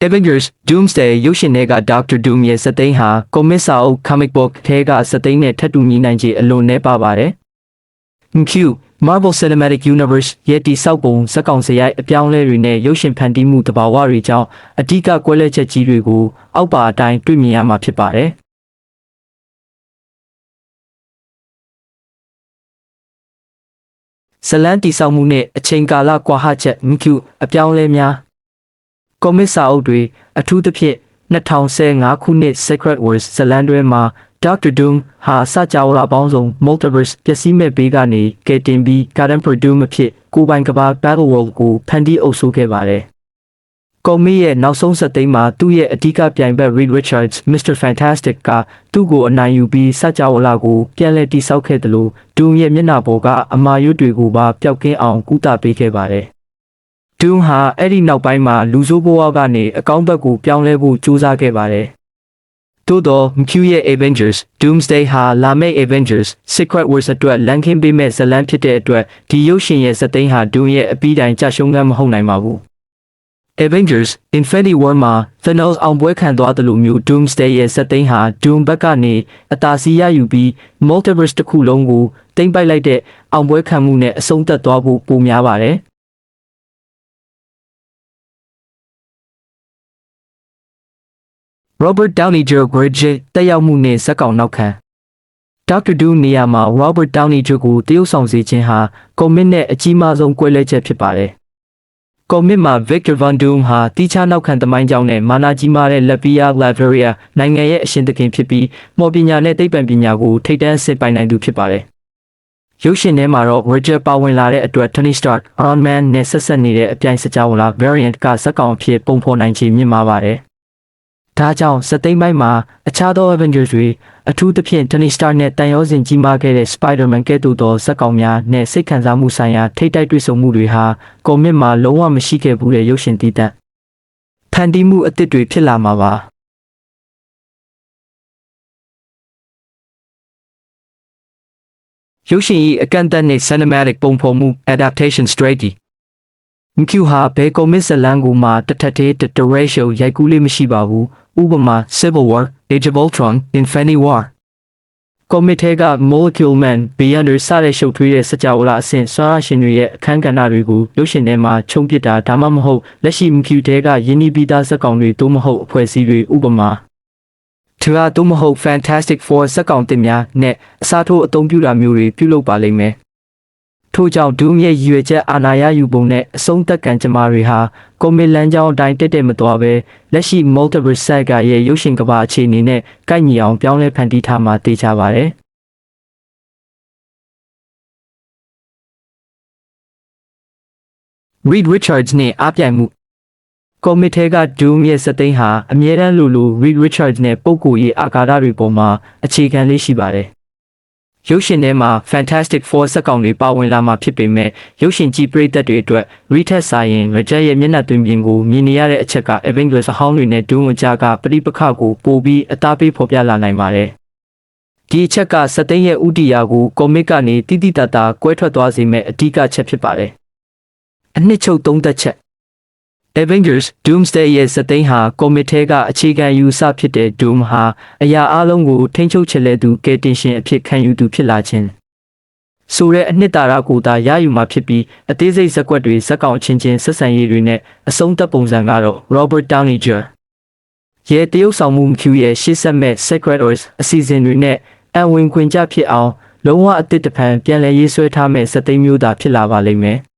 Avengers Doomsday ရုပ်ရှင်ထဲက Doctor Doom ရဲ့ဇာတ်သိမ်းဟာကွန်မစ်စာအုပ် comic book ထဲကဇာတ်သိမ်းနဲ့ထပ်တူညီနိုင်ခြေအလွန်နည်းပါပါတယ်။ Q Marvel Cinematic Universe ရဲ့တည်ဆောက်ပုံဇာတ်ကောင်စရိုက်အပြောင်းအလဲတွေနဲ့ရုပ်ရှင်ဖန်တီးမှုသဘာဝတွေကြောင့်အဓိကကွဲလွဲချက်ကြီးတွေကိုအောက်ပါအတိုင်းတွေ့မြင်ရမှာဖြစ်ပါတယ်။ဇလန်တည်ဆောက်မှုနဲ့အချိန်ကာလကွာဟချက် Q အပြောင်းအလဲများကွန်မစ်စာအုပ်တွေအထူးသဖြင့်2015ခုနှစ် Secret Wars ဇလန်တွဲမှာ Doctor Doom ဟာစကြဝဠာပေါင်းစုံ Multiverse ပျက်စီးမဲ့ဘေးကနေကယ်တင်ပြီး Garden Purdue အဖြစ်ကိုယ်ပိုင်ကမ္ဘာ Battle World ကိုဖန်တီးအုပ်စိုးခဲ့ပါတယ်။ကွန်မစ်ရဲ့နောက်ဆုံးဇာတ်သိမ်းမှာသူ့ရဲ့အဓိကပြိုင်ဘက် Reed Richards Mr. Fantastic ကသူ့ကိုအနိုင်ယူပြီးစကြဝဠာကိုပြန်လည်တည်ဆောက်ခဲ့တယ်လို့ Doom ရဲ့မျက်နှာပေါ်ကအမာရွတ်တွေကိုပါပျောက်ကင်းအောင်ကုသပေးခဲ့ပါတယ်။ Doom ဟာအဲ့ဒီနောက်ပိုင်းမှာလူဆိုးဘဝကနေအကောင်းဘက်ကိုပြောင်းလဲဖို့ကြိုးစားခဲ့ပါတယ်။သို့တော့ Q ရဲ့ Avengers Doomsday ဟာလာမယ့် Avengers Secret Wars အတွက်လမ်းခင်းပေးမဲ့ဇာတ်လမ်းဖြစ်တဲ့အတွက်ဒီရုပ်ရှင်ရဲ့ဇာတ်သိမ်းဟာ Doom ရဲ့အပြီးတိုင်ကြရှုံးခန်းမဟုတ်နိုင်ပါဘူး။ Avengers Infinity War မှာ Thanos အောင်ပွဲခံသွားတယ်လို့မျိုး Doomsday ရဲ့ဇာတ်သိမ်းဟာ Doom ဘက်ကနေအသာစီးရယူပြီး Multiverse တစ်ခုလုံးကိုသိမ်းပိုက်လိုက်တဲ့အောင်ပွဲခံမှုနဲ့အဆုံးသတ်သွားဖို့ပိုများပါတယ်။ Robert Downey Jr. တက်ရောက်မှုနဲ့ဇက်ကောင်နောက်ခံ Doctor Doom နေရာမှာ Robert Downey Jr. ကိုတရုပ်ဆောင်စေခြင်းဟာကွန်မစ်နဲ့အကြီးမားဆုံးကွဲလွဲချက်ဖြစ်ပါတယ်။ကွန်မစ်မှာ Victor Von Doom ဟာတီးခြားနောက်ခံသမိုင်းကြောင်းနဲ့မာနာကြီးမားတဲ့ Latvia Latveria နိုင်ငံရဲ့အရှင်သခင်ဖြစ်ပြီးမော်ပညာနဲ့သိပ္ပံပညာကိုထိပ်တန်းစစ်ပိုင်နိုင်သူဖြစ်ပါတယ်။ရုပ်ရှင်ထဲမှာတော့ Roger ပါဝင်လာတဲ့အတွက် Tony Stark Iron Man နဲ့ဆက်ဆက်နေတဲ့အပြိုင်စကြဝဠာ Variant ကဇက်ကောင်အဖြစ်ပုံဖော်နိုင်ခြေမြင့်မားပါတယ်။ဒါကြောင့်ဇာတ်သိမ်းပိုင်းမှာအခြားသော Avengers တွေအထူးသဖြင့် Tony Stark နဲ့တန်ရောစင်ကြီးမားခဲ့တဲ့ Spider-Man ကဲ့သို့သောဇက်ကောင်များနဲ့စိတ်ခံစားမှုဆိုင်ရာထိပ်တိုက်တွေ့ဆုံမှုတွေဟာကွန်မစ်မှာလုံးဝမရှိခဲ့ဘူးတဲ့ရုပ်ရှင်သီးသန့်ဖန်တီးမှုအသစ်တွေဖြစ်လာမှာပါရုပ်ရှင်၏အကန့်အသတ်နှင့် cinematic ပုံဖော်မှု adaptation strategy Q ဟာဘယ်ကွန်မစ်ဇာတ်လမ်းကိုမှတထက်သေးတ ratio ရိုက်ကူးလေးမရှိပါဘူးဥပမာ Civil War Age of Ultron Infinity War ကွန်မစ်ထဲက Molecule Man Beyonder စတဲ့ရှုပ်ထွေးတဲ့စကြဝဠာအဆင့်စွမ်းအားရှင်တွေရဲ့အခန်းကဏ္ဍတွေကိုရုပ်ရှင်ထဲမှာချုံပစ်တာဒါမှမဟုတ်လက်ရှိ Q ထဲကယင်းနှီးပြီးသားဇာတ်ကောင်တွေသို့မဟုတ်အဖွဲ့အစည်းတွေဥပမာThea သို့မဟုတ် Fantastic Four ဇာတ်ကောင်သစ်များနဲ့အစားထိုးအသုံးပြုတာမျိုးတွေပြုလုပ်ပါလိမ့်မယ်ထို့ကြောင့် Doom ရဲ့ရည်ရွယ်ချက်အာဏာရယူပုံနဲ့အဆုံးသတ်ကံကြမ္မာတွေဟာကွန်မစ်လမ်းကြောင်းအတိုင်းတက်မသွားပဲလက်ရှိ Multiverse Saga ရဲ့ရုပ်ရှင်ကမ္ဘာအခြေအနေနဲ့ကိုက်ညီအောင်ပြောင်းလဲဖန်တီးထားမှာသိကြပါတယ်။ Reed Richards နဲ့အားပြိုင်မှုကွန်မစ်ထဲက Doom ရဲ့ဇာတ်သိမ်းဟာအမြဲတမ်းလို Reed Richards နဲ့ပုဂ္ဂိုလ်ရေးအာဃာတတွေပေါ်မှာအခြေခံလေးရှိပါတယ်ရုပ်ရှင်ထဲမှာ Fantastic Four ဇာတ်ကောင်တွေပါဝင်လာမှာဖြစ်ပေမဲ့ရုပ်ရှင်ကြည့်ပရိသတ်တွေအတွက် Reed ဆိုင်ရင် Roger ရဲ့မျက်နှာသွင်းပြင်ကိုမြင်နေရတဲ့အချက်က Avengers အဟောင်းတွေနဲ့ Doom အကြားကပဋိပက္ခကိုပိုပြီးအသားပေးဖော်ပြလာနိုင်ပါတယ်။ဒီအချက်ကဇာတ်သိမ်းရဲ့ဥတီယာကိုကွန်မစ်ကနေတိတိတတ်တာကွဲထွက်သွားစေမဲ့အဓိကချက်ဖြစ်ပါတယ်။အနှစ်ချုပ်သုံးသက်ချက်Avengers Doomsday ရဲ့ဇာတ်သိမ်းဟာကွန်မစ်ထဲကအခြေခံယူဆဖြစ်တဲ့ Doom ဟာအရာအလုံးကိုထိန်းချုပ်ချယ်လဲသူကယ်တင်ရှင်အဖြစ်ခံယူသူဖြစ်လာခြင်းဆိုတဲ့အနှစ်သာရကိုသာရယူမှာဖြစ်ပြီးအသေးစိတ်ဇာတ်ကွက်တွေဇာတ်ကောင်ချင်းချင်းဆက်ဆံရေးတွေနဲ့အဆုံးသတ်ပုံစံကတော့ Robert Downey Jr. ရဲ့တရုပ်ဆောင်မှု Q ရဲ့ရှေ့ဆက်မဲ့ Secret Wars အစီအစဉ်တွေနဲ့အံဝင်ခွင်ကြဖြစ်အောင်လုံးဝအသစ်တစ်ဖန်ပြန်လည်ရေးဆွဲထားမဲ့ဇာတ်သိမ်းမျိုးသာဖြစ်လာပါလိမ့်မယ်။